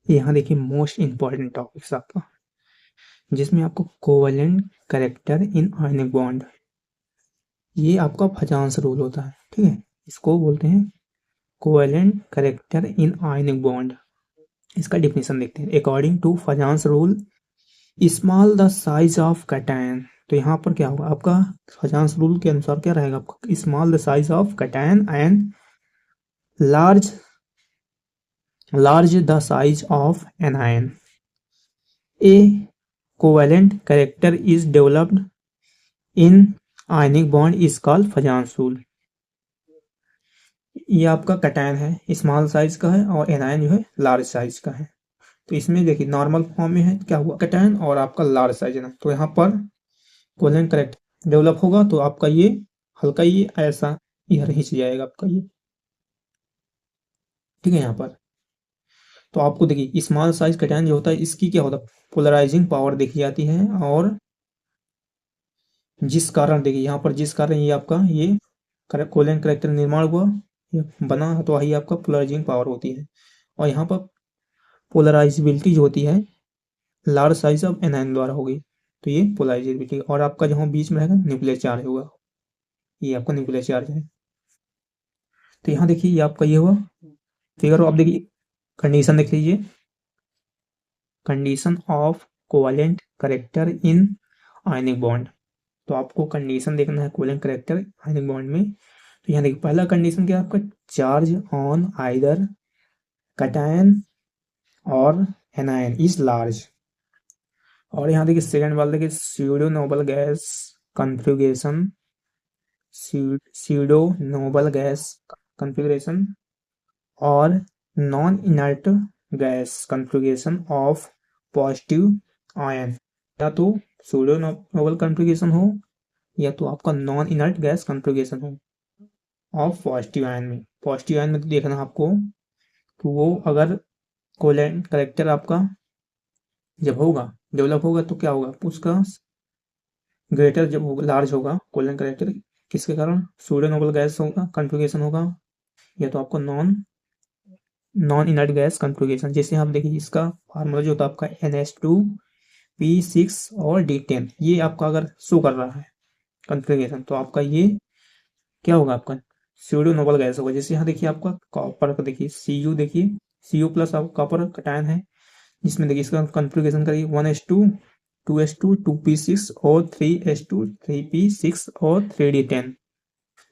यहाँ देखिए most important topics आपका, जिसमें आपको covalent character in ionic bond, ये आपका फजांस रूल होता है, ठीक है। इसको बोलते हैं covalent character in ionic bond. इसका डिफिनेशन देखते हैं। According to Fajans rule, small the size of cation, तो यहाँ पर क्या होगा आपका, फजांस रूल के अनुसार क्या रहेगा आपका, small the size of cation and large the size of anion. A covalent character is developed in ionic bond is called Fajans rule. ये आपका कैटायन है, स्मॉल साइज का है, और एनायन जो है लार्ज साइज का है। तो इसमें देखिए नॉर्मल फॉर्म में है क्या हुआ, कैटायन, और आपका लार्ज साइज है ना, तो यहाँ पर कोवेलेंट कैरेक्टर डेवलप होगा तो आपका ये हल्का ये ऐसा इधर खींच जाएगा आपका ये, ठीक है। यहाँ पर तो आपको देखिए स्मॉल साइज कैटायन जो होता है इसकी क्या होता है, पोलराइजिंग पावर देखी जाती है, और जिस कारण देखिए यहाँ पर जिस कारण ये आपका ये कोवेलेंट कैरेक्टर निर्माण हुआ, ये बना, तो वही आपका पोलराइजिंग पावर होती है। और यहाँ पर पोलराइजेबिलिटी जो होती है लार्ज साइज ऑफ एनायन द्वारा होगी, तो ये पोलराइजेबिलिटी, और आपका जहाँ बीच में रहेगा न्यूक्लियर चार्ज होगा, ये आपका न्यूक्लियर चार्ज है। तो यहाँ देखिए ये आपका ये हुआ फिगर, आप देखिए कंडीशन देख लीजिए, condition of covalent character in ionic bond. तो आपको कंडीशन देखना है कोवेलेंट कैरेक्टर आयनिक बॉन्ड में। तो यहाँ देखिए पहला कंडीशन क्या है आपका, चार्ज ऑन आइदर कैटायन और एनायन इज लार्ज। और यहाँ देखिए सेकंड वाला देखिए pseudo noble gas configuration, pseudo noble gas configuration और non inert gas configuration of positive ion, या तो स्यूडो नोबल कॉन्फ़िगरेशन हो या तो आपका नॉन इनर्ट गैस कॉन्फ़िगरेशन हो ऑफ पॉजिटिव आयन में। पॉजिटिव आयन में तो देखना आपको कि वो अगर कोवेलेंट कैरेक्टर आपका जब होगा डेवलप होगा तो क्या होगा, उसका ग्रेटर जब होगा लार्ज होगा कोवेलेंट कैरेक्टर, किसके कारण, स्यूडो नोबल गैस होगा कॉन्फ़िगरेशन होगा, या तो आपको नॉन इनर्ट गैस कॉन्फ़िगरेशन। जैसे आप देखिए इसका फार्मूला जो होता है आपका NH2P6 और D10, ये आपका अगर शो कर रहा है कॉन्फ़िगरेशन तो आपका ये क्या होगा आपका स्यूडो नोबल गैस होगा। जैसे यहाँ देखिए आपका कॉपर का देखिए Cu, देखिए Cu प्लस आप कॉपर कैटायन है, जिसमें देखिए इसका कॉन्फ़िगरेशन करिए 1s2 2s2 2p6 और 3s2 3p6 और 3d10।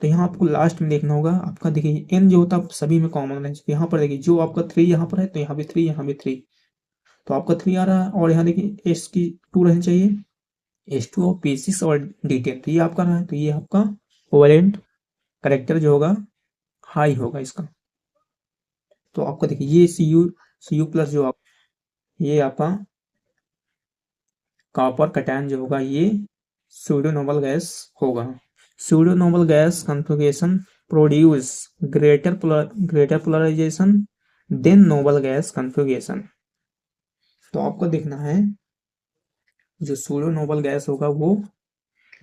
तो यहाँ आपको लास्ट में देखना होगा आपका, देखिए n जो होता है सभी में कॉमन है, यहाँ पर देखिए जो आपका 3 यहाँ पर है तो यहाँ भी 3 यहाँ भी 3, तो आपका 3 आ रहा है, और यहाँ देखिए s की 2 रहनी चाहिए, s2 और p6 और d10, तो ये आपका रहा है, तो ये आपका कोवेलेंट कैरेक्टर जो होगा हाई होगा इसका। तो आपका देखिए ये Cu प्लस जो आप ये आपका कॉपर कैटायन जो होगा ये स्यूडो नोबल गैस होगा। Pseudo noble gas configuration produce greater polarization than noble gas configuration. तो आपको देखना है जो स्यूडो नोबल गैस होगा वो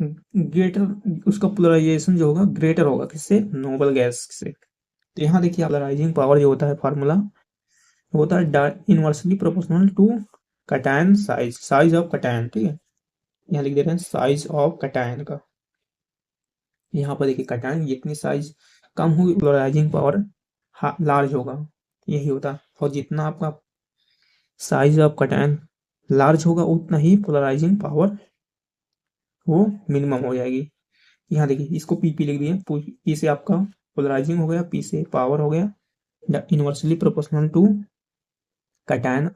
ग्रेटर, उसका पोलराइजेशन जो होगा ग्रेटर होगा किससे, नोबल गैस से। तो यहाँ देखिए पोलराइजिंग पावर जो होता है फार्मूला होता है inversely proportional to cation size of cation, ठीक है। यहाँ लिख दे रहे हैं साइज ऑफ कैटायन का, यहाँ पर देखिए कैटायन जितनी साइज कम होगी पोलराइजिंग पावर लार्ज होगा, यही होता है। और जितना आपका साइज ऑफ कैटायन लार्ज होगा उतना ही पोलराइजिंग पावर वो मिनिमम हो जाएगी। यहाँ देखिए इसको पी लिख दिए, पी से आपका पोलराइजिंग हो गया, पी से पावर हो गया inversely proportional to cation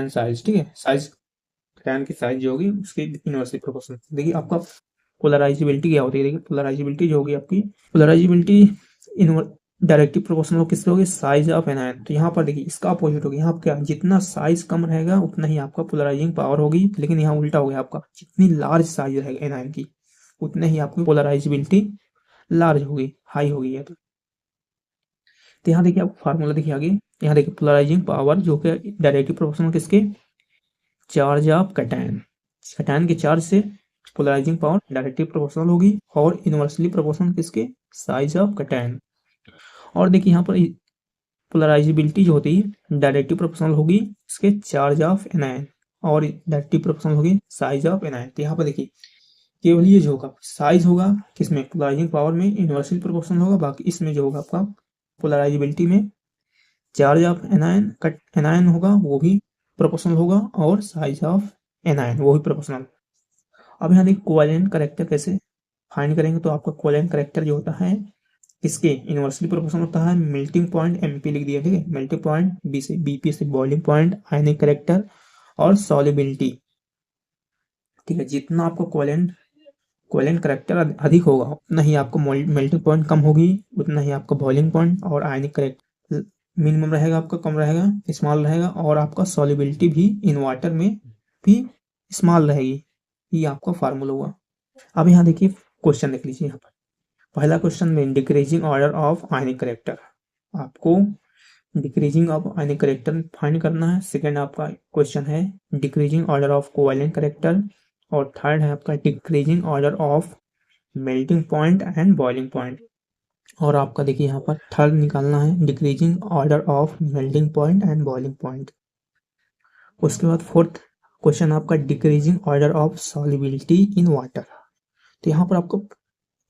size, ठीक है। साइज कैटायन की साइज जो होगी उसके इनवर्सली प्रोपोर्शनल। देखिए आपका पोलराइजेबिलिटी क्या होती है, देखिए पोलराइजेबिलिटी जो होगी आपकी, पोलराइजेबिलिटी डायरेक्टली प्रोपोर्शनल किससे होगी, साइज ऑफ एनायन। तो यहाँ पर देखिए इसका अपोजिट होगी, यहाँ क्या जितना साइज कम रहेगा उतना ही आपका पोलराइजिंग पावर होगी, लेकिन यहाँ उल्टा हो गया आपका, जितनी लार्ज साइज रहेगा एनायन की उतने ही आपकी पोलराइजेबिलिटी लार्ज होगी, हाई होगी। है तो यहाँ देखिए आप फार्मूला देखिए आगे, यहाँ देखिए पोलराइजिंग पावर जो कि डायरेक्टली प्रोपोर्शनल किसके, चार्ज ऑफ कैटायन, कैटायन के चार्ज से पोलराइजिंग पावर डायरेक्टली प्रोपोर्शनल होगी, और इनवर्सली प्रोपोर्शनल किसके, साइज ऑफ कैटायन। और देखिए यहाँ पर पोलराइजेबिलिटी जो होती है डायरेक्टिव प्रोपोर्शनल होगी इसके चार्ज ऑफ एनायन और डायरेक्टिव प्रोपोर्शनल होगी साइज ऑफ एनायन। तो यहाँ पर देखिए केवल ये जो होगा साइज होगा किसमें पोलराइजिंग पावर में इन्वर्सली प्रोपोर्शनल होगा, बाकी इसमें जो होगा आपका पोलराइजेबिलिटी में चार्ज ऑफ एनायन होगा वो भी प्रोपोर्शनल होगा और साइज ऑफ एनायन वो भी प्रोपोर्शनल। अब यहाँ देखिए कोवेलेंट करेक्टर कैसे फाइंड करेंगे, तो आपका कोवेलेंट करेक्टर जो होता है इसके इनवर्सली प्रोपोर्शनल होता है मेल्टिंग पॉइंट एमपी लिख दिया, ठीक है, मेल्टिंग पॉइंट बी से बीपी से बॉइलिंग पॉइंट आयनिक करेक्टर और सॉल्युबिलिटी, ठीक है। जितना आपको कोवेलेंट करेक्टर अधिक होगा उतना ही आपको मेल्टिंग पॉइंट कम होगी, उतना ही आपका बॉइलिंग पॉइंट और आयनिक करेक्टर मिनिमम रहेगा, आपका कम रहेगा, स्मॉल रहेगा, और आपका सॉल्युबिलिटी भी इन वाटर में भी स्मॉल रहेगी। ये आपका फार्मूला हुआ। अब यहाँ देखिए क्वेश्चन देख लीजिए, यहाँ पर पहला क्वेश्चन में decreasing order of ionic character, आपको decreasing of ionic character find करना है। सेकंड आपका क्वेश्चन है decreasing order of covalent character, और थर्ड है आपका decreasing order of melting point and boiling point, और आपका देखिए यहाँ पर थर्ड निकालना है decreasing order of melting point and boiling point. उसके बाद फोर्थ क्वेश्चन आपका decreasing order of solubility in water. तो यहाँ पर आपको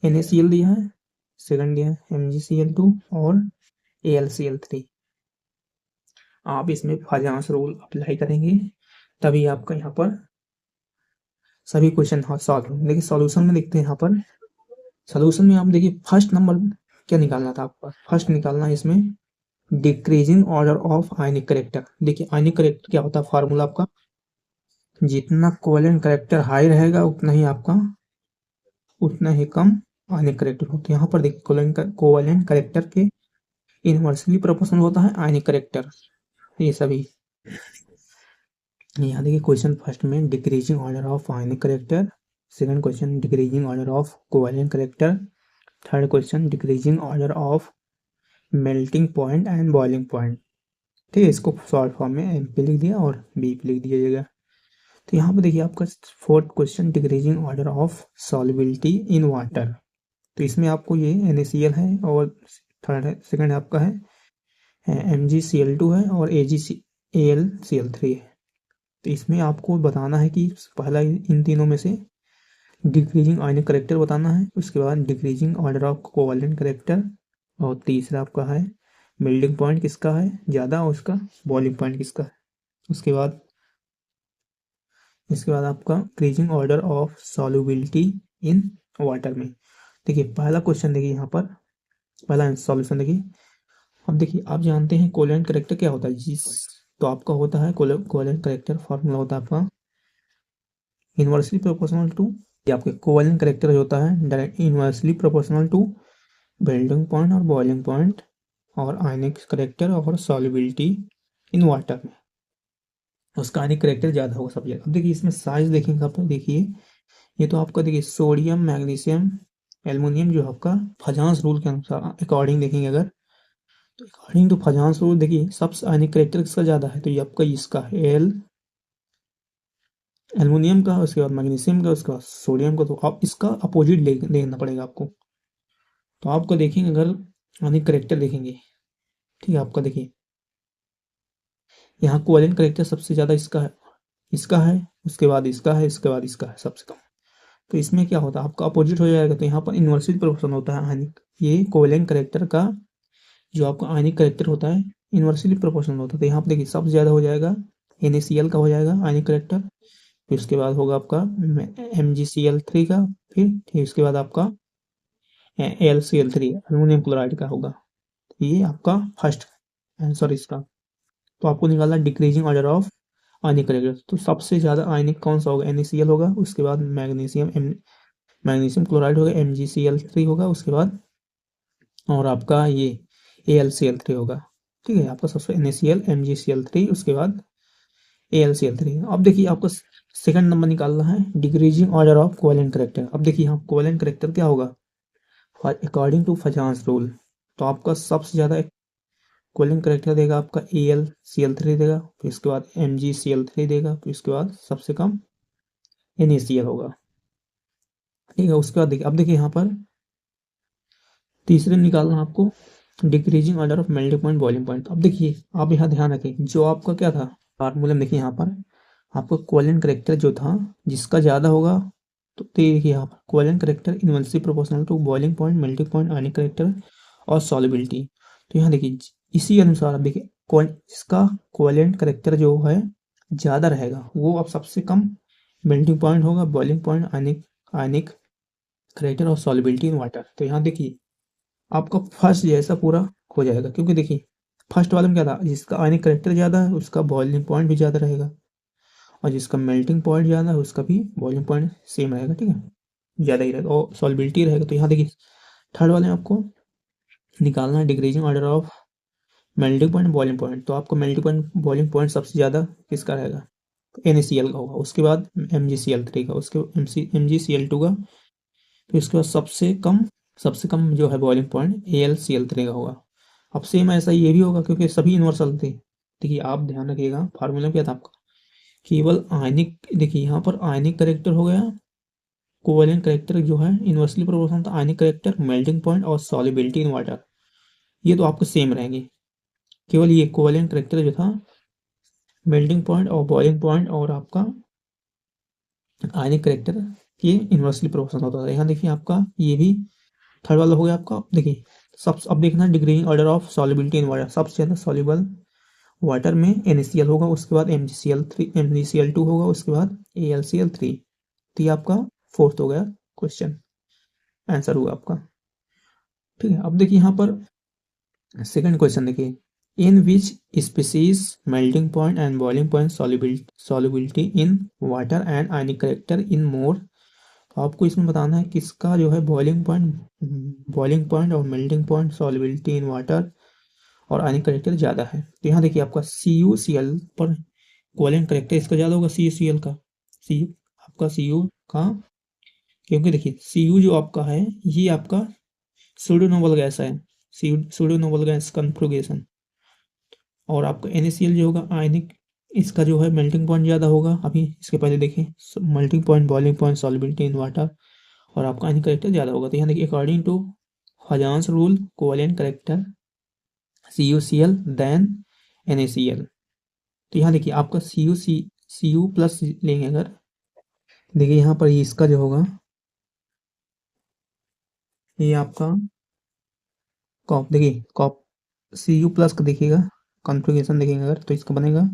NaCl दिया है, सेकंड दिया है MgCl2 और AlCl3। आप इसमें फाजांस रूल अप्लाई करेंगे तभी आपका यहाँ पर सभी क्वेश्चन सॉल्व होंगे। देखिए सॉल्यूशन में देखते हैं, यहाँ पर सॉल्यूशन में आप देखिए फर्स्ट नंबर क्या निकालना था आपका, फर्स्ट निकालना है इसमें decreasing order of ionic character. देखिए आयनिक करेक्टर क्या होता है, फार्मूला आपका जितना कोवेलेंट करेक्टर हाई रहेगा उतना ही कम आयनिक करेक्टर होते हैं। यहाँ पर देखिए कोवेलेंट करेक्टर के इनवर्सली प्रोपोर्शनल होता है आयनिक करेक्टर, ये सभी। यहाँ देखिए क्वेश्चन फर्स्ट में decreasing order of ionic character, second question decreasing order of covalent character, third question decreasing order of melting point and boiling point, ठीक है। इसको शॉर्ट फॉर्म में MP लिख दिया और BP लिख दिया। तो यहाँ पर देखिए आपका fourth question decreasing order of solubility in water. तो इसमें आपको ये NaCl है और सेकंड आपका है MgCl2 है और AlCl3 है। तो इसमें आपको बताना है कि पहला इन तीनों में से डिक्रीजिंग आयनिक करेक्टर बताना है, उसके बाद decreasing order of covalent character, और तीसरा आपका है मेल्टिंग पॉइंट किसका है ज़्यादा और उसका बॉइलिंग पॉइंट किसका है। इसके बाद आपका decreasing order of solubility in water में। देखिए पहला क्वेश्चन देखिए, यहाँ पर पहला सॉल्यूशन देखिए। अब देखिए आप जानते हैं कोवेलेंट करेक्टर क्या होता है, तो आपका होता है कोवेलेंट करेक्टर फार्मूला होता है आपका इनवर्सली प्रोपोर्शनल टू, आपके कोवेलेंट करेक्टर जो होता है direct inversely proportional to melting point और बॉइलिंग पॉइंट और आयनिक करेक्टर और सॉल्युबिलिटी इन वाटर में, उसका आयनिक करेक्टर ज़्यादा होगा सब जगह। अब देखिए इसमें साइज देखेंगे आप, देखिए ये तो आपका देखिए सोडियम मैग्नीशियम एल्युमिनियम जो आपका फजांस रूल के अनुसार अकॉर्डिंग देखेंगे अगर, तो अकॉर्डिंग टू फजांस रूल देखिए सबसे आयनिक करेक्टर किसका ज़्यादा है, तो ये आपका इसका एल्युमिनियम का, उसके बाद मैग्नीशियम का, उसके बाद सोडियम का। तो आप इसका अपोजिट लेना पड़ेगा आपको। तो आपको देखेंगे अगर आयनिक करेक्टर देखेंगे, ठीक है, आपका देखिए यहाँ कोवेलेंट करेक्टर सबसे ज़्यादा इसका है, उसके बाद इसका है, इसके बाद इसका है सबसे कम। तो इसमें क्या होता है आपका अपोजिट हो जाएगा, तो यहाँ पर इनवर्सली प्रोपोर्शनल होता है आयनिक, ये कोवेलेंट करेक्टर का जो आपका आयनिक करेक्टर होता है इनवर्सली प्रोपोर्शनल होता है। तो यहाँ पर देखिए सबसे ज़्यादा हो जाएगा NaCl का हो जाएगा आयनिक करेक्टर, फिर उसके बाद होगा आपका MgCl3 का, फिर उसके बाद आपका AlCl3 एल्युमिनियम क्लोराइड का होगा। ये आपका फर्स्ट आंसर इसका। तो आपको निकालना decreasing order of ionic character, तो सबसे ज़्यादा आयनिक कौन सा होगा, NaCl होगा, उसके बाद मैग्नीशियम क्लोराइड होगा, MgCl3 होगा, उसके बाद और आपका ये AlCl3 होगा, ठीक है। आपका सबसे NaCl MgCl3 उसके बाद AlCl3। अब देखिए आपको सेकंड नंबर निकालना है decreasing order of covalent character. अब देखिए यहाँ कोवेलेंट करेक्टर क्या होगा अकॉर्डिंग टू फजांस रूल, तो आपका सबसे ज़्यादा कोवेलेंट करेक्टर देगा आपका AlCl3 देगा, फिर उसके बाद MgCl3 देगा, फिर उसके बाद सबसे कम NaCl होगा, ठीक है। उसके बाद देखिए अब देखिए यहाँ पर तीसरे निकालना आपको decreasing order of melting point boiling point. अब देखिए आप यहाँ ध्यान रखें, जो आपका क्या था फार्मूला में, देखिए यहाँ पर आपका कोवेलेंट करेक्टर जो था, जिसका ज़्यादा होगा तो देखिए यहाँ पर covalent character inversely proportional to boiling point, melting point, ionic character और सॉल्युबिलिटी। तो यहाँ देखिए इसी अनुसार आप देखिए जिसका कोवेलेंट करेक्टर जो है ज़्यादा रहेगा वो अब सबसे कम मेल्टिंग पॉइंट होगा, बॉइलिंग पॉइंट, आयनिक आयनिक करेक्टर और सॉल्युबिलिटी इन वाटर। तो यहाँ देखिए आपका फर्स्ट जैसा पूरा हो जाएगा, क्योंकि देखिए फर्स्ट वाले में क्या था, जिसका आयनिक करेक्टर ज़्यादा है उसका बॉइलिंग पॉइंट भी ज़्यादा रहेगा, और जिसका मेल्टिंग पॉइंट ज़्यादा है उसका भी बॉइलिंग पॉइंट सेम रहेगा, ठीक है, ज़्यादा ही रहेगा और सॉल्युबिलिटी रहेगा। तो यहाँ देखिए थर्ड वाले में आपको निकालना है decreasing order of melting point boiling point. तो आपका मेल्टिंग पॉइंट बॉइलिंग पॉइंट सबसे ज़्यादा किसका रहेगा, NaCl का होगा, उसके बाद MgCl3 का, उसके MgCl2 का, फिर उसके बाद सबसे कम जो है बॉइलिंग पॉइंट AlCl3 का होगा। अब सेम ऐसा ये भी होगा क्योंकि सभी इन्वर्सल थे। देखिए आप ध्यान रखिएगा फार्मूला क्या था आपका, केवल आयनिक, देखिए यहाँ पर आयनिक करेक्टर हो गया, कोवेलेंट करेक्टर जो है इन्वर्सली प्रोपोर्शनल था, आयनिक करेक्टर, मेल्टिंग पॉइंट और सॉल्युबिलिटी इन वाटर, ये तो आपको सेम रहेंगे। केवल ये कोवेलेंट करेक्टर जो था, मेल्टिंग पॉइंट और बॉइलिंग पॉइंट और आपका आयनिक करेक्टर ये इन्वर्सली प्रोपोर्शनल होता था। यहाँ देखिए आपका ये भी थर्ड वाला हो गया आपका। देखिए सब अब देखना degree order of solubility in water, सबसे ज़्यादा सॉल्युबल वाटर में NaCl होगा, उसके बाद MgCl2 होगा, उसके बाद AlCl3। तो ये आपका फोर्थ हो गया क्वेश्चन, आंसर हुआ आपका, ठीक है। अब देखिए यहाँ पर सेकंड क्वेश्चन देखिए, in which species melting point and boiling point solubility in water and ionic character in more. तो आपको इसमें बताना है किसका जो है बॉइलिंग पॉइंट और melting point solubility in water और आयनिक करेक्टर ज़्यादा है। तो यहाँ देखिए आपका CuCl पर कोवेलेंट करेक्टर इसका ज़्यादा होगा, CuCl का, Cu आपका Cu का, क्योंकि देखिए Cu जो आपका है ये आपका सूडो नोबल गैस है, सूडो नोबल गैस कॉन्फ़िगरेशन, और आपका NaCl जो होगा आयनिक, इसका जो है मेल्टिंग पॉइंट ज़्यादा होगा। अभी इसके पहले देखें melting point, boiling point, solubility in water और आपका आयनिक करेक्टर ज़्यादा होगा। तो यहाँ देखिए according to Fajans rule covalent character CuCl then NaCl। तो यहाँ देखिए आपका Cu प्लस लेंगे अगर, देखिए यहाँ पर ये इसका जो होगा ये आपका कॉप, देखिए कॉप Cu प्लस का देखिएगा कॉन्फ़िगरेशन देखेंगे अगर, तो इसका बनेगा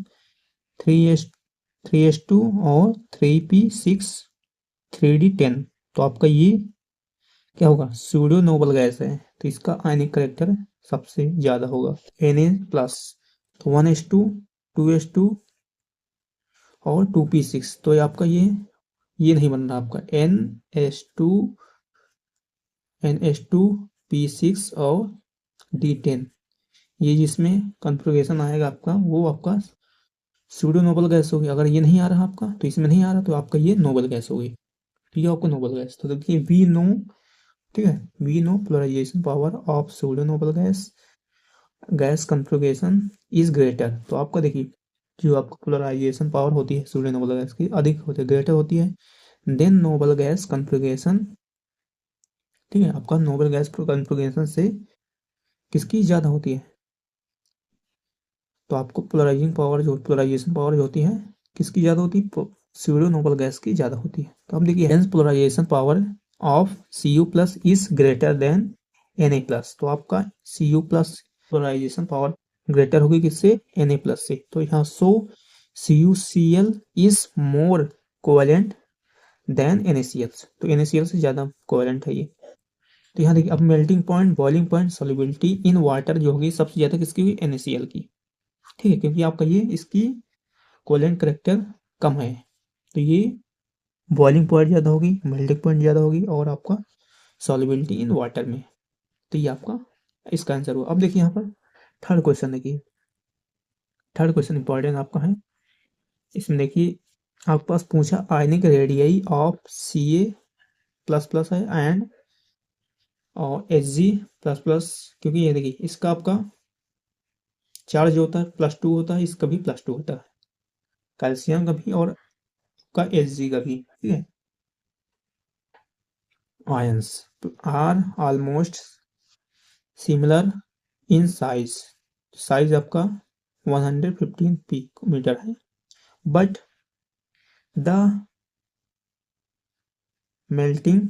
3s2 और 3p6 3d10। तो आपका ये क्या होगा, सूडो नोबल गैस है, तो इसका आयनिक करेक्टर सबसे ज़्यादा होगा Na प्लस। तो 1s2 2s2 और 2p6, तो ये आपका ये नहीं बन रहा आपका NH2 और D10, ये जिसमें कॉन्फ़िगरेशन आएगा आपका वो आपका सूडो नोबल गैस होगी। अगर ये नहीं आ रहा आपका, तो इसमें नहीं आ रहा, तो आपका ये नोबल गैस होगी, ठीक है, आपको नोबल गैस। तो देखिए वी नो, ठीक है, we know polarization power of pseudo noble gas configuration is greater. तो आपका देखिए जो आपका पोलराइजेशन पावर होती है सूडो नोबल गैस की अधिक होती है, ग्रेटर होती है देन नोबल गैस कॉन्फ़िगरेशन, ठीक है, आपका नोबल गैस कॉन्फ़िगरेशन से किसकी ज़्यादा होती है। तो आपको पोलराइजेशन पावर जो होती है किसकी ज़्यादा होती है, सूडो नोबल गैस की ज़्यादा होती है। तो अब देखिए hence polarization power of Cu plus is greater than Na plus. तो आपका Cu plus polarization power greater होगी किससे, Na प्लस से। तो यहाँ CuCl is more covalent than NaCl, तो NaCl से ज़्यादा कोवेलेंट है ये। तो यहाँ देखिए अब melting point, boiling point, solubility in water जो होगी सबसे ज़्यादा किसकी हुई, NaCl की, ठीक है, क्योंकि आपका ये इसकी कोवेलेंट करेक्टर कम है। तो ये बॉइलिंग पॉइंट ज़्यादा होगी, मेल्टिंग पॉइंट ज़्यादा होगी और आपका सॉल्युबिलिटी इन वाटर में। तो ये आपका इसका आंसर हुआ। अब देखिए यहाँ पर थर्ड क्वेश्चन देखिए, थर्ड क्वेश्चन इंपॉर्टेंट आपका है। इसमें देखिए आपके पास पूछा ionic radii of Ca plus plus है एंड और Hg++, क्योंकि ये देखिए इसका आपका चार्ज होता है +2 होता है, इसका भी +2 होता है, कैल्शियम का भी और का Hg का भी, ठीक है। Ions are almost similar in size, size आपका 115 मीटर है, but the melting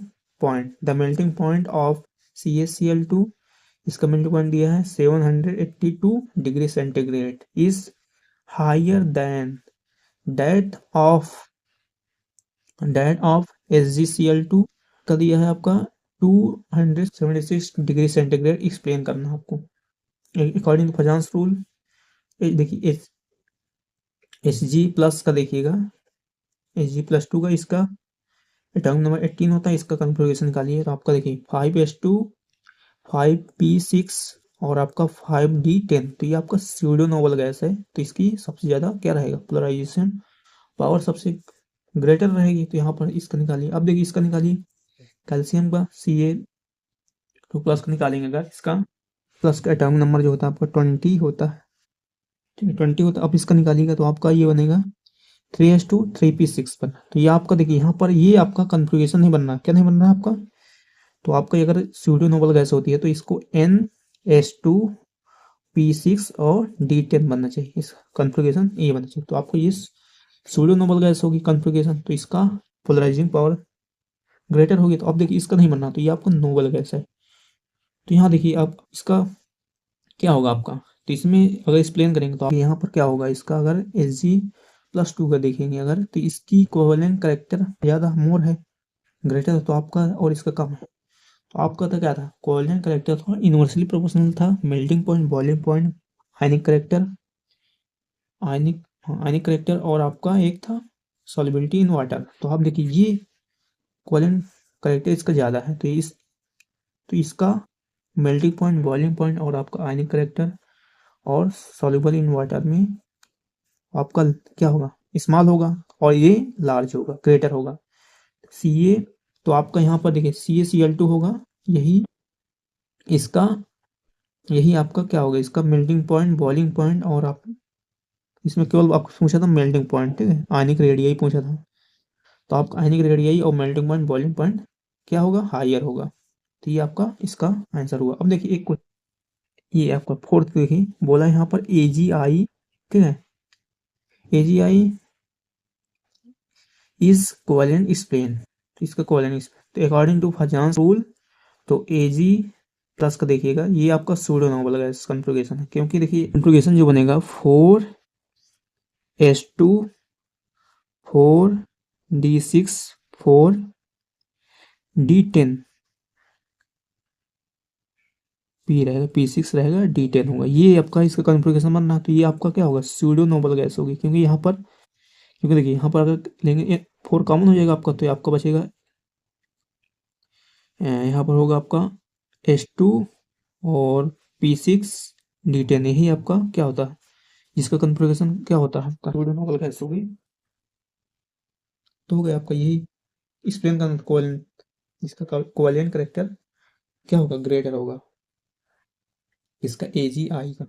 point of CaCl2, इसका मेल्टिंग पॉइंट दिया है 782 degree centigrade, is higher than that of SgCl2 का दिया है आपका 276 डिग्री सेंटीग्रेड। एक्सप्लेन करना है आपको अकॉर्डिंग टू फजांस रूल। देखिए Hg+ का देखिएगा, Hg+2 का इसका टर्म नंबर 18 होता है, इसका कन्फिग्रेशन निकालिए तो आपका देखिए 5s2 5p6 और आपका 5d10, तो ये आपका स्यूडो नोबल गैस है, तो इसकी सबसे ज़्यादा क्या रहेगा, पोलराइजेशन पावर सबसे ग्रेटर रहेगी, तो यहाँ पर इसका निकालिए। अब देखिए इसका निकालिए, कैल्शियम का Ca2+ का निकालेंगे अगर, इसका प्लस का एटॉमिक नंबर जो होता है आपका 20 होता है, ठीक है 20 होता है। अब इसका निकालिएगा तो आपका ये बनेगा 3s2 3p6 बना। तो ये आपका देखिए यहाँ पर ये आपका कन्फिग्रेशन नहीं बन रहा, क्या नहीं बन रहा है आपका, तो आपका अगर स्यूडो नोबल गैस होती है तो इसको NS2p6 और D10 बनना चाहिए, इस कन्फिग्रेशन ये बनना चाहिए, तो आपको ये स्यूडो नोबल गैस होगी कन्फिग्रेशन, तो इसका पोलराइजिंग पावर ग्रेटर होगी। तो अब देखिए इसका नहीं बनना, तो ये आपका नोबल गैस है। तो यहाँ देखिए अब इसका क्या होगा आपका, तो इसमें अगर एक्सप्लेन करेंगे तो यहाँ पर क्या होगा इसका, अगर Hg+2 का देखेंगे अगर, तो इसकी कोवेलेंट करेक्टर ज़्यादा मोर है, ग्रेटर, तो आपका और इसका कम है, तो आपका तो क्या था, कोवेलेंट करेक्टर थोड़ा इनवर्सली प्रोपोर्शनल था, melting point, boiling point, ionic character, आयनिक करेक्टर, और आपका एक था सॉल्युबिलिटी इन वाटर। तो आप देखिए ये कोवेलेंट करेक्टर इसका ज़्यादा है, तो इसका मेल्टिंग पॉइंट, बॉइलिंग पॉइंट और आपका आयनिक करेक्टर और सॉल्युबल इन वाटर में आपका क्या होगा, स्मॉल होगा, और ये लार्ज होगा, ग्रेटर होगा। Ca, तो आपका यहाँ पर देखिए CaCl2 होगा, यही आपका क्या होगा, इसका मेल्टिंग पॉइंट, बॉइलिंग पॉइंट, और आप इसमें केवल आपको पूछा था मेल्टिंग पॉइंट, ठीक है, आयनिक रेडियस पूछा था, तो आपका आयनिक रेडियस और मेल्टिंग पॉइंट, बॉइलिंग पॉइंट क्या होगा, हायर होगा, तो ये आपका इसका आंसर हुआ। अब देखिए एक ये आपका फोर्थ देखिए बोला यहाँ पर AgI, ठीक है, AgI इज कोवेलेंट एक्सप्लेन, तो इसका कोवेलेंट एक्सप्लेन, तो अकॉर्डिंग टू फजांस रूल, तो Ag+ का देखिएगा ये आपका सूडो नोबल गैस कन्फिग्रेशन है, क्योंकि देखिए कन्फिग्रेशन जो बनेगा 4s2 4d6 4d10 p रहेगा, p6 रहेगा, d10 होगा, ये आपका इसका कन्फिग्रेशन बनना, तो ये आपका क्या होगा, सूडो नोबल गैस होगी, क्योंकि यहाँ पर, क्योंकि देखिए यहाँ पर अगर लेंगे 4 कॉमन हो जाएगा आपका, तो आपका बचेगा यहाँ पर होगा आपका S2 और P6 D10, यही आपका क्या होता है, जिसका कन्फिग्रेशन क्या होता है आपका सूडो नोबल गैस होगी। तो हो गया आपका यही एक्सप्लेन करना, कोवेलेंट, इसका कोवेलेंट करेक्टर क्या होगा, ग्रेटर होगा, इसका AgI का।